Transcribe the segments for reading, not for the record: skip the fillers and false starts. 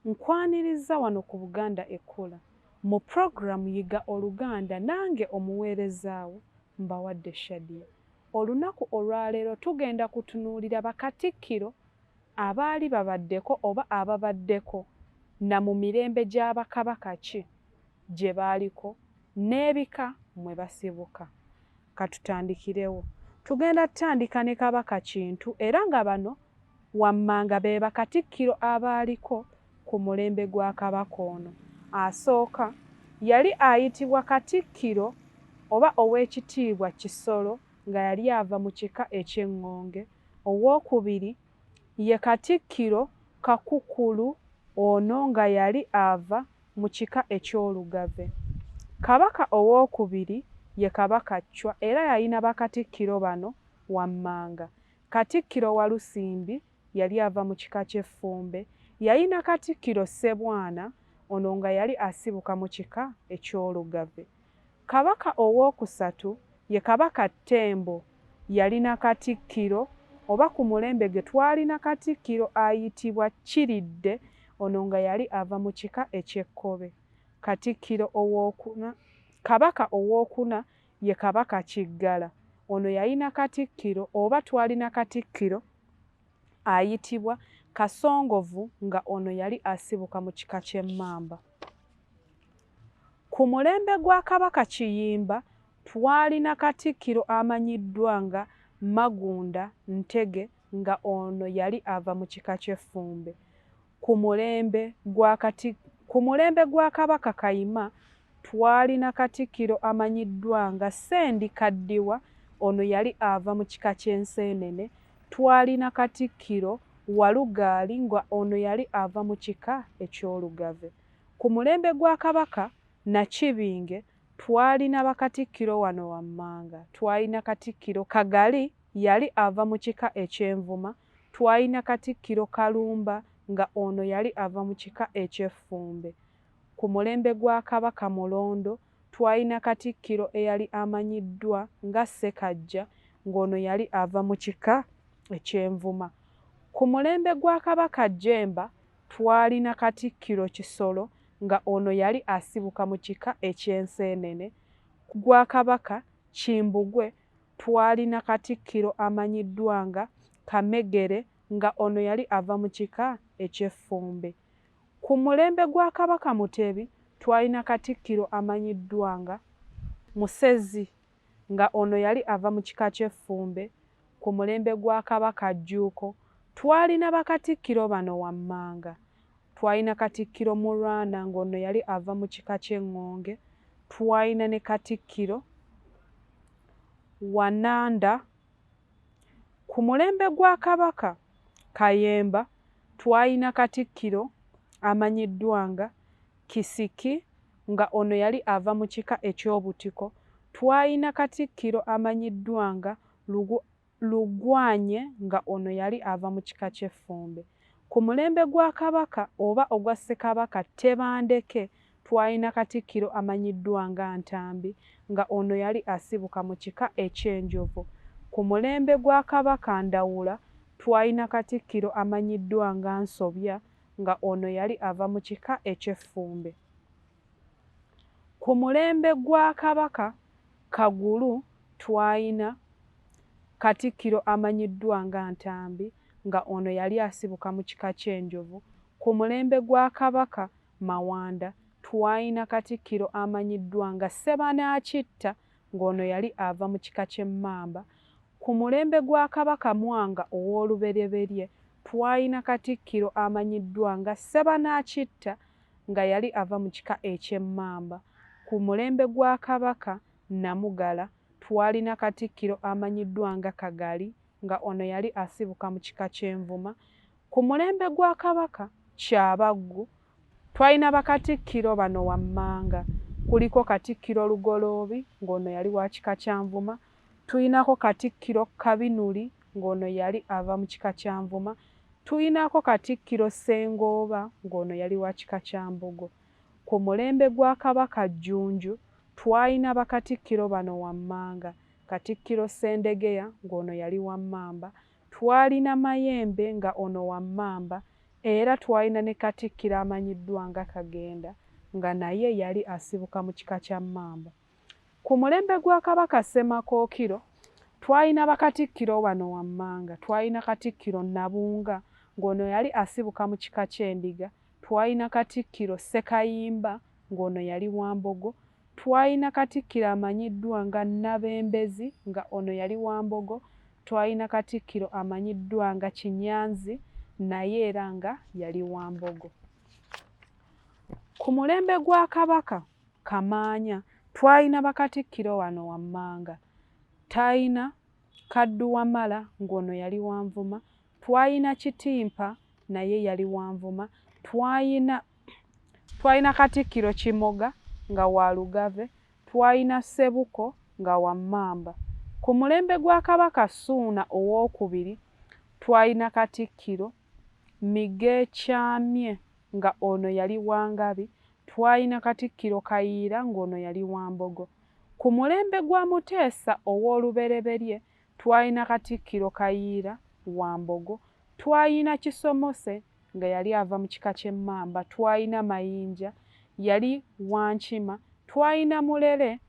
Nkwaniriza wano ku Buganda Ekkula mu programu Yiga Oluganda nange omuweerezaawo Mbawadde Shadiah. Olunaku olwaleero tugenda kutunuulira Bakatikkiro abaali babaddeko oba ababaddeko na mu mirembe gy'Abakabaka ki gye baaliko n'ebika mwe basibuka. Katutandikirewo. Tugenda tutandika ne Kabaka Kintu era nga bano wammanga be Bakatikkiro abaaliko ku mulembe gwa Kabaka ono. Asooka yali ayitibwa Katikkiro oba Oweekitiibwa Kisolo nga yali ava mu kika eky'Engonge. Owookubiri ye Katikkiro Kakukulu, ono nga yali ava mu kika eky'Olugave. Kabaka owookubiri ye Kabaka Chwa era yalina Bakatikkiro bano wammanga. Katikkiro Walusimbi yali ava mu kika ky'Effumbe. Yalina Katikkiro Ssebwana, ono nga yali asibuka mu kika eky'Olugave. Kabaka owookusatu ye Kabaka Ttembo, yalina Katikkiro oba ku mulembe gwe twalina Katikkiro ayitibwa Kiridde, ono nga yali ava mu kika eky'Ekkobe. Kabaka owookuna ye Kabaka Kiggala, ono yalina Katikkiro oba twalina Katikkiro ayitibwa Kasongovu, nga ono yali asibuka mu kika ky'Emmamba. Ku mulembe gwa Kabaka Kiyimba twalina Katikkiro amanyiddwa nga Magunda Ntege, nga ono yali ava mu kika ky'Effumbe. Ku mulembe gwa Kabaka Kayima twalina Katikkiro amanyiddwa nga Ssendi Kaddiwa, ono yali ava mu kika ky'Enseenene. Twalina Katikkiro Walugaali, nga ono yali ava mu kika eky'Olugave. Ku mulembe gwa Kabaka Nakibinge twalina Bakatikkiro wano wammanga. Twalina Katikkiro Kagali, yali ava mu kika eky'Envuma. Twalina Katikkiro Kalumba, nga ono yali ava mu kika eky'Effumbe. Ku mulembe gwa Kabaka Mulondo twalina Katikkiro eyali amanyiddwa nga Ssekajja, ng'ono yali ava mu kika eky'Envuma. Ku mulembe gwa Kabaka Jjemba twalina Katikkiro Kisolo, nga ono yali asibuka mu kika eky'Enseenene. Gwa Kabaka Kimbugwe twalina Katikkiro amanyiddwa nga Kamegere, nga ono yali ava mu kika eky'Effumbe. Ku mulembe gwa Kabaka Mutebi twalina Katikkiro amanyiddwa nga Musezi, nga ono yali ava mu kika ky'Effumbe. Ku mulembe gwa Kabaka Jjuuko twalina Bakatikkiro bano wammanga. Twalina Katikkiro Mulwana, ng'ono yali ava mu kika ky'Engonge. Twalina ne Katikkiro Wananda. Ku mulembe gwa Kabaka Kayemba twalina Katikkiro amanyiddwa nga Kisiki, nga ono yali ava mu kika eky'Obutiko. Twalina Katikkiro amanyiddwa nga Lugwanye, nga ono yali ava mu kika ky'Effumbe. Ku mulembe gwa Kabaka oba ogwa Ssekabaka Tebandeke twalina Katikkiro amanyiddwa nga Ntambi, nga ono yali asibuka mu kika eky'Enjovu. Ku mulembe gwa Kabaka Ndawula twalina Katikkiro amanyiddwa nga Nsobya, nga ono yali ava mu kika eky'Effumbe. Ku mulembe gwa Kabaka Kagulu twalina Katikkiro amanyiddwa nga Ntambi, nga ono yali asibuka mu kika ky'Enjovu. Ku mulembe gwa Kabaka Mawanda twalina Katikkiro amanyiddwa nga Sebanaakitta, ng'ono yali ava mu kika ky'Emmamba. Ku mulembe gwa Kabaka Mwanga ow'olubereberye twalina Katikkiro amanyiddwa nga Sebanaakitta, nga yali ava mu kika eky'Emmamba. Ku mulembe gwa Kabaka Namugala twalina Katikkiro amanyiddwa nga Kagali, nga ono yali asibuka mu kika ky'Envuma. Ku mulembe gwa Kabaka Kyabaggu twalina Bakatikkiro bano wammanga. Kuliko Katikkiro Lugoloobi, ng'ono yali wa kika kya Nvuma. Tulinako Katikkiro Kabinuli, ng'ono yali ava mu kika kya Nvuma. Tulinako Katikkiro Ssengooba, ng'ono yali wa kika kya Mbogo. Ku mulembe gwa Kabaka Jjunju twalina Bakatikkiro bano wammanga. Katikkiro Sendegeya, ng'ono yali wa Mmamba. Twalina Mayembe, nga ono wa Mmamba. era twalina ne Katikkiro amanyiddwa nga Kagenda nga naye yali asibuka mu kika kya Mmamba. Ku mulembe gwa Kabaka Ssemakookiro twalina bakatikkiro wano wammanga. Twalina Katikkiro Nabunga ng'ono yali asibuka mu kika ky'Endiga. Twalina Katikkiro Ssekayimba ng'ono yali Wambogo. Twalina Katikkiro amanyiddwa nga Nabembezi nga ono yali Wambogo. Twalina Katikkiro amanyiddwa nga Kinyanzi naye era nga yali Wambogo. Ku mulembe gwa Kabaka Kamaanya twalina bakatikkiro wano wammanga. Twalina Kadduwamala ng'ono yali Wanvuma. Twalina Kitimpa naye yali Wanvuma. Twalina Katikkiro Kimoga nga wa Lugave. Twalina Ssebuko nga wa Mmamba. Ku mulembe gwa Kabaka Ssuuna owookubiri twalina Katikkiro Migeekyamye nga ono yali Wangabi. Twalina Katikkiro Kayiira ng'ono yali Wambogo. Ku mulembe gwa Muteesa ow'olubereberye twalina Katikkiro Kayiira Wambogo. Twalina Kisomose nga yali ava mu kika ky'Emmamba. Twalina Mayinja yali Wankima. Twalina Mulere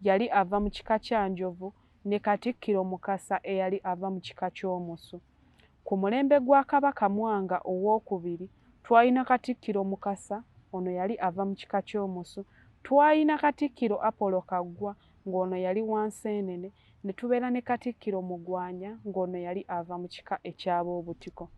yali ava mu kika kya Njovu ne Katikkiro Mukasa eyali ava mu kika ky'Omusu. Ku mulembe gwa Kabaka Mwanga owookubiri twalina Katikkiro Mukasa ono yali ava mu kika ky'Omusu. Twalina Katikkiro Apollo Kaggwa ng'ono yali Wanseenene. Ne tubeera ne Katikkiro Mugwanya ng'ono yali ava mu kika eky'Ab'Obutiko.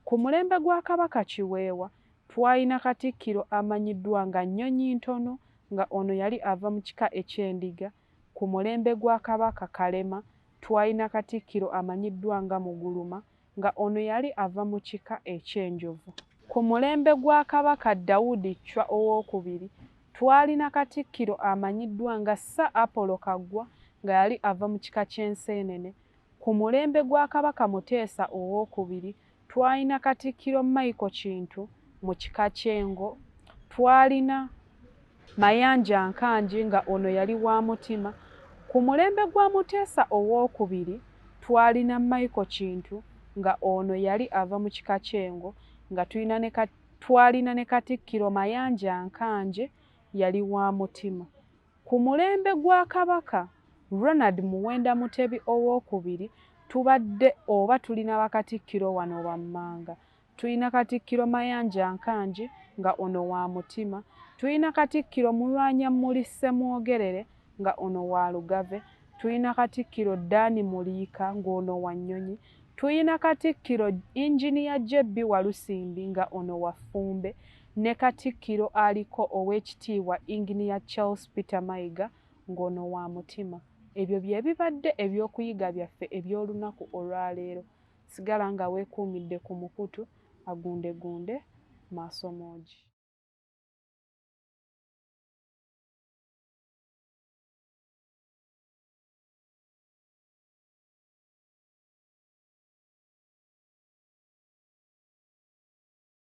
Ku mulembe gwa Kabaka Kiweewa twalina Katikkiro amanyiddwa nga Nnyonyi Ntono nga ono yali ava mu kika eky'Endiga. Ku mulembe gwa Kabaka Kalema twalina Katikkiro amanyiddwa nga Muguluma nga ono yali ava mu kika eky'Enjovu. Ku mulembe gwa Kabaka Dawudi Chwa owookubiri twalina Katikkiro amanyiddwa nga Sir Apollo Kaggwa nga yali ava mu kika ky'Enseenene. Ku mulembe gwa Kabaka Muteesa owookubiri twalina Katikkiro Michael Kintu mu kika ky'Engo. Twalina Mayanja Nkanji nga ono yali wa Mutima. Ku mulembe gwa Muteesa owookubiri twalina Michael Kintu nga ono yali ava mu kika ky'Engo nga twalina ne Katikkiro Mayanja Nkanje yali wa Mutima. Ku mulembe gwa Kabaka Ronald Muwenda Mutebi owookubiri tulina bakatikkiro wano wammanga. Tulina Katikkiro Mayanja Nkanje nga ono wa Mutima. Tulina Katikkiro Mulwanya Muli Ssemwogerere nga ono wa Lugave. Tulina Katikkiro Dani Muliika ng'ono wa Nnyonyi. Tulina Katikkiro Engineer Jebbi Walusimbi nga ono wa Ffumbe ne Katikkiro aliko Oweekitiibwa Engineer Charles Peter Mayiga ng'ono wa Mutima. Ebyo bye bibadde ebyokuyiga byaffe eby'olunaku olwaleero. Sigala nga weekuumidde ku mukutu agundegunde maaso moogi.